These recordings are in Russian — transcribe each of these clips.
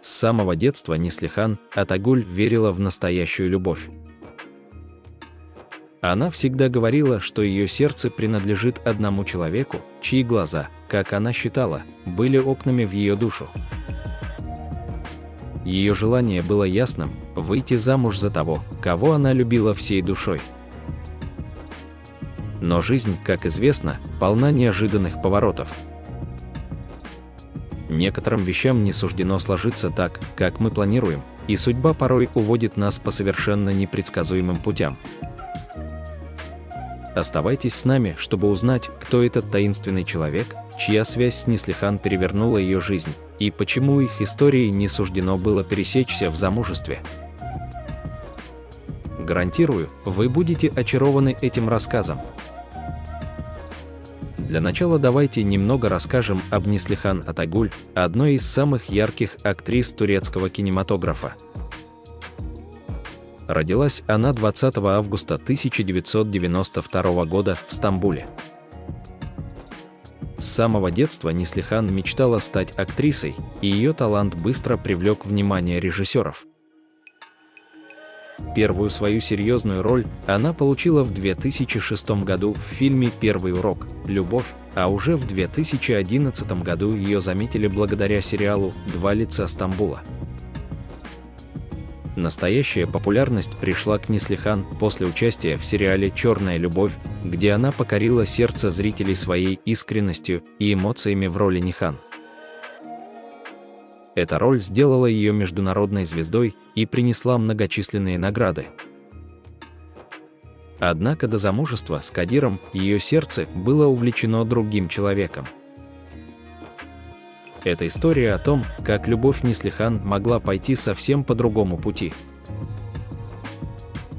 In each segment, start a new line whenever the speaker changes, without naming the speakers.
С самого детства Неслихан Атагуль верила в настоящую любовь. Она всегда говорила, что ее сердце принадлежит одному человеку, чьи глаза, как она считала, были окнами в ее душу. Ее желание было ясным – выйти замуж за того, кого она любила всей душой. Но жизнь, как известно, полна неожиданных поворотов. Некоторым вещам не суждено сложиться так, как мы планируем, и судьба порой уводит нас по совершенно непредсказуемым путям. Оставайтесь с нами, чтобы узнать, кто этот таинственный человек, чья связь с Неслихан перевернула ее жизнь, и почему их истории не суждено было пересечься в замужестве. Гарантирую, вы будете очарованы этим рассказом. Для начала давайте немного расскажем об Неслихан Атагуль, одной из самых ярких актрис турецкого кинематографа. Родилась она 20 августа 1992 года в Стамбуле. С самого детства Неслихан мечтала стать актрисой, и ее талант быстро привлек внимание режиссеров. Первую свою серьезную роль она получила в 2006 году в фильме «Первый урок. Любовь», а уже в 2011 году ее заметили благодаря сериалу «Два лица Стамбула». Настоящая популярность пришла к Неслихан после участия в сериале «Черная любовь», где она покорила сердце зрителей своей искренностью и эмоциями в роли Нихан. Эта роль сделала ее международной звездой и принесла многочисленные награды. Однако до замужества с Кадиром ее сердце было увлечено другим человеком. Это история о том, как любовь Неслихан могла пойти совсем по другому пути.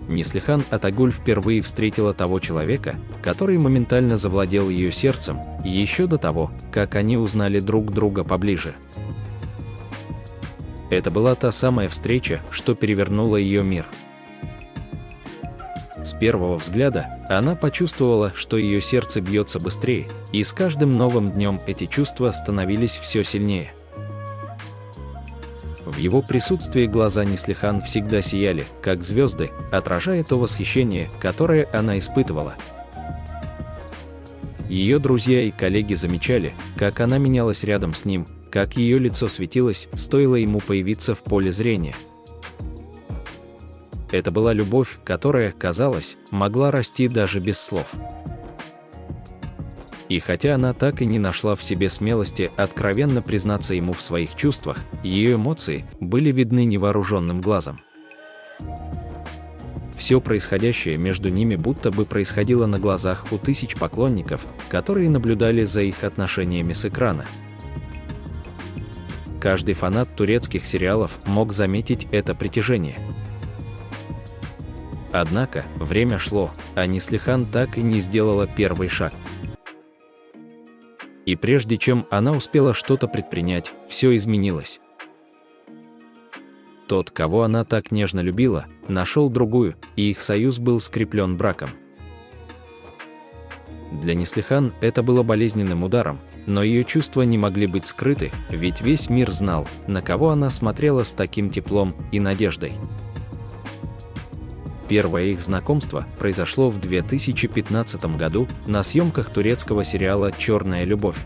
Неслихан Атагуль впервые встретила того человека, который моментально завладел ее сердцем, еще до того, как они узнали друг друга поближе. Это была та самая встреча, что перевернула ее мир. С первого взгляда она почувствовала, что ее сердце бьется быстрее, и с каждым новым днем эти чувства становились все сильнее. В его присутствии глаза Неслихан всегда сияли, как звезды, отражая то восхищение, которое она испытывала. Ее друзья и коллеги замечали, как она менялась рядом с ним, как ее лицо светилось, стоило ему появиться в поле зрения. Это была любовь, которая, казалось, могла расти даже без слов. И хотя она так и не нашла в себе смелости откровенно признаться ему в своих чувствах, ее эмоции были видны невооруженным глазом. Все происходящее между ними будто бы происходило на глазах у тысяч поклонников, которые наблюдали за их отношениями с экрана. Каждый фанат турецких сериалов мог заметить это притяжение. Однако, время шло, а Неслихан так и не сделала первый шаг. И прежде чем она успела что-то предпринять, все изменилось. Тот, кого она так нежно любила, нашел другую, и их союз был скреплен браком. Для Неслихан это было болезненным ударом, но ее чувства не могли быть скрыты, ведь весь мир знал, на кого она смотрела с таким теплом и надеждой. Первое их знакомство произошло в 2015 году на съемках турецкого сериала «Черная любовь».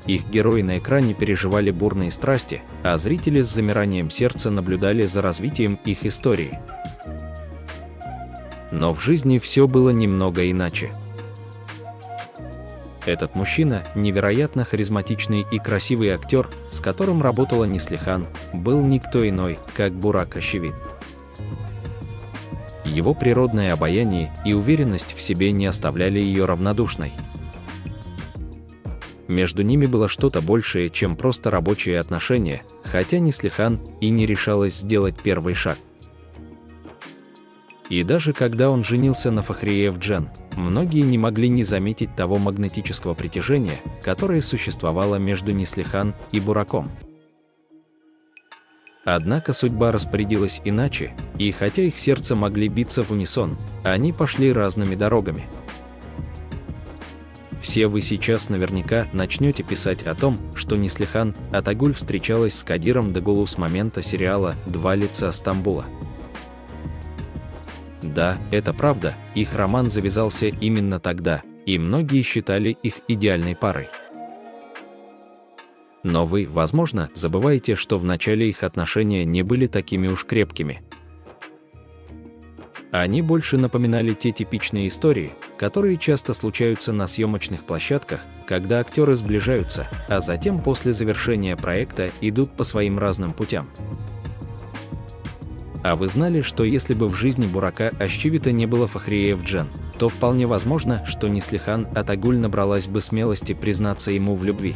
Их герои на экране переживали бурные страсти, а зрители с замиранием сердца наблюдали за развитием их истории. Но в жизни все было немного иначе. Этот мужчина, невероятно харизматичный и красивый актер, с которым работала Неслихан, был никто иной, как Бурак Озчивит. Его природное обаяние и уверенность в себе не оставляли ее равнодушной. Между ними было что-то большее, чем просто рабочие отношения, хотя Неслихан и не решалась сделать первый шаг. И даже когда он женился на Фахрие Евджен, многие не могли не заметить того магнетического притяжения, которое существовало между Неслихан и Бураком. Однако судьба распорядилась иначе, и хотя их сердца могли биться в унисон, они пошли разными дорогами. Все вы сейчас наверняка начнете писать о том, что Неслихан Атагуль встречалась с Кадиром Дагулу с момента сериала «Два лица Стамбула». Да, это правда, их роман завязался именно тогда, и многие считали их идеальной парой. Но вы, возможно, забываете, что в начале их отношения не были такими уж крепкими. Они больше напоминали те типичные истории, которые часто случаются на съемочных площадках, когда актеры сближаются, а затем после завершения проекта идут по своим разным путям. А вы знали, что если бы в жизни Бурака Озчивита не было Фахрие Евджен, то вполне возможно, что Неслихан Атагуль набралась бы смелости признаться ему в любви?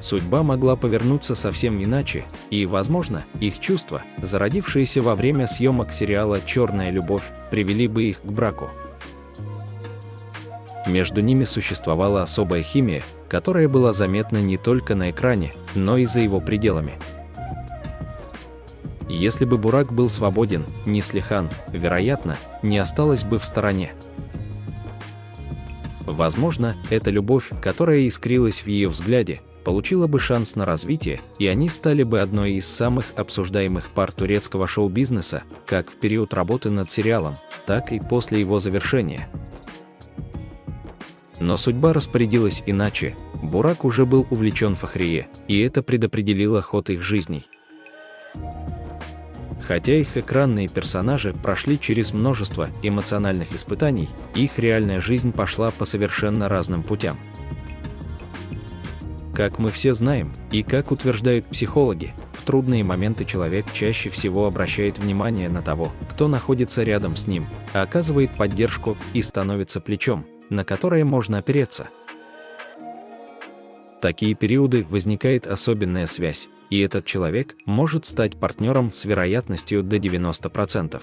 Судьба могла повернуться совсем иначе, и, возможно, их чувства, зародившиеся во время съемок сериала «Черная любовь», привели бы их к браку. Между ними существовала особая химия, которая была заметна не только на экране, но и за его пределами. Если бы Бурак был свободен, Неслихан, вероятно, не осталась бы в стороне. Возможно, эта любовь, которая искрилась в ее взгляде, получила бы шанс на развитие, и они стали бы одной из самых обсуждаемых пар турецкого шоу-бизнеса, как в период работы над сериалом, так и после его завершения. Но судьба распорядилась иначе, Бурак уже был увлечен Фахрие, и это предопределило ход их жизней. Хотя их экранные персонажи прошли через множество эмоциональных испытаний, их реальная жизнь пошла по совершенно разным путям. Как мы все знаем, и как утверждают психологи, в трудные моменты человек чаще всего обращает внимание на того, кто находится рядом с ним, оказывает поддержку и становится плечом, на которое можно опереться. В такие периоды возникает особенная связь, и этот человек может стать партнером с вероятностью до 90%.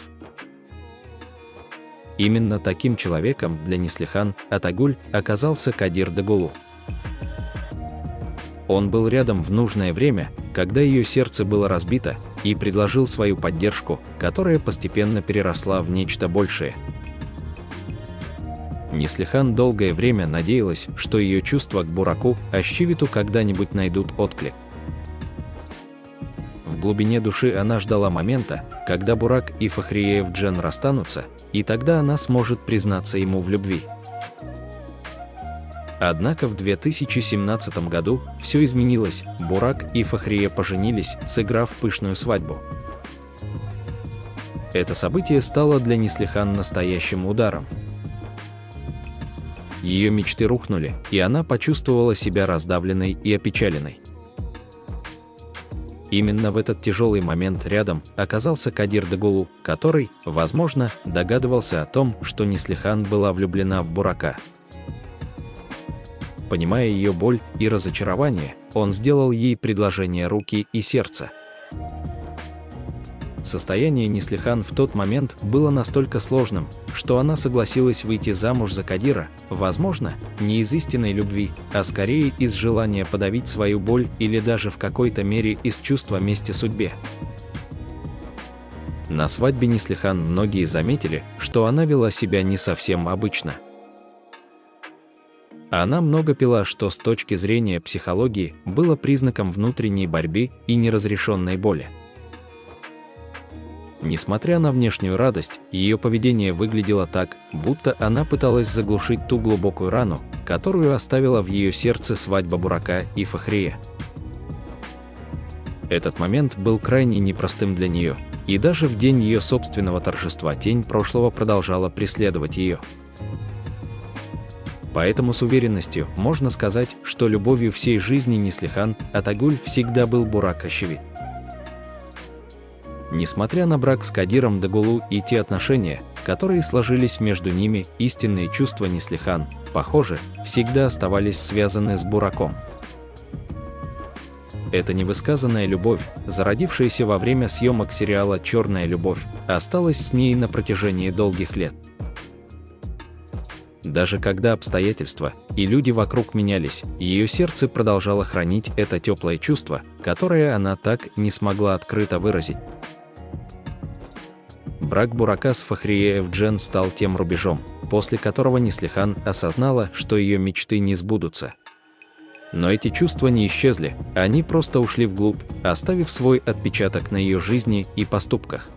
Именно таким человеком для Неслихан Атагуль оказался Кадир Дагулу. Он был рядом в нужное время, когда ее сердце было разбито, и предложил свою поддержку, которая постепенно переросла в нечто большее. Неслихан долгое время надеялась, что ее чувства к Бураку Озчивиту когда-нибудь найдут отклик. В глубине души она ждала момента, когда Бурак и Фахрие Евджен расстанутся, и тогда она сможет признаться ему в любви. Однако в 2017 году все изменилось, Бурак и Фахрие поженились, сыграв пышную свадьбу. Это событие стало для Неслихан настоящим ударом. Ее мечты рухнули, и она почувствовала себя раздавленной и опечаленной. Именно в этот тяжелый момент рядом оказался Кадир Дагулу, который, возможно, догадывался о том, что Неслихан была влюблена в Бурака. Понимая ее боль и разочарование, он сделал ей предложение руки и сердца. Состояние Неслихан в тот момент было настолько сложным, что она согласилась выйти замуж за Кадира, возможно, не из истинной любви, а скорее из желания подавить свою боль или даже в какой-то мере из чувства мести судьбе. На свадьбе Неслихан многие заметили, что она вела себя не совсем обычно. Она много пила, что с точки зрения психологии было признаком внутренней борьбы и неразрешенной боли. Несмотря на внешнюю радость, ее поведение выглядело так, будто она пыталась заглушить ту глубокую рану, которую оставила в ее сердце свадьба Бурака и Фахрие. Этот момент был крайне непростым для нее, и даже в день ее собственного торжества тень прошлого продолжала преследовать ее. Поэтому с уверенностью можно сказать, что любовью всей жизни Неслихан Атагуль всегда был Бурак Озчивит. Несмотря на брак с Кадиром Дагулу и те отношения, которые сложились между ними, истинные чувства Неслихан, похоже, всегда оставались связаны с Бураком. Эта невысказанная любовь, зародившаяся во время съемок сериала «Черная любовь», осталась с ней на протяжении долгих лет. Даже когда обстоятельства и люди вокруг менялись, ее сердце продолжало хранить это теплое чувство, которое она так не смогла открыто выразить. Брак Бурака с Фахрие Эвджен стал тем рубежом, после которого Неслихан осознала, что ее мечты не сбудутся. Но эти чувства не исчезли, они просто ушли вглубь, оставив свой отпечаток на ее жизни и поступках.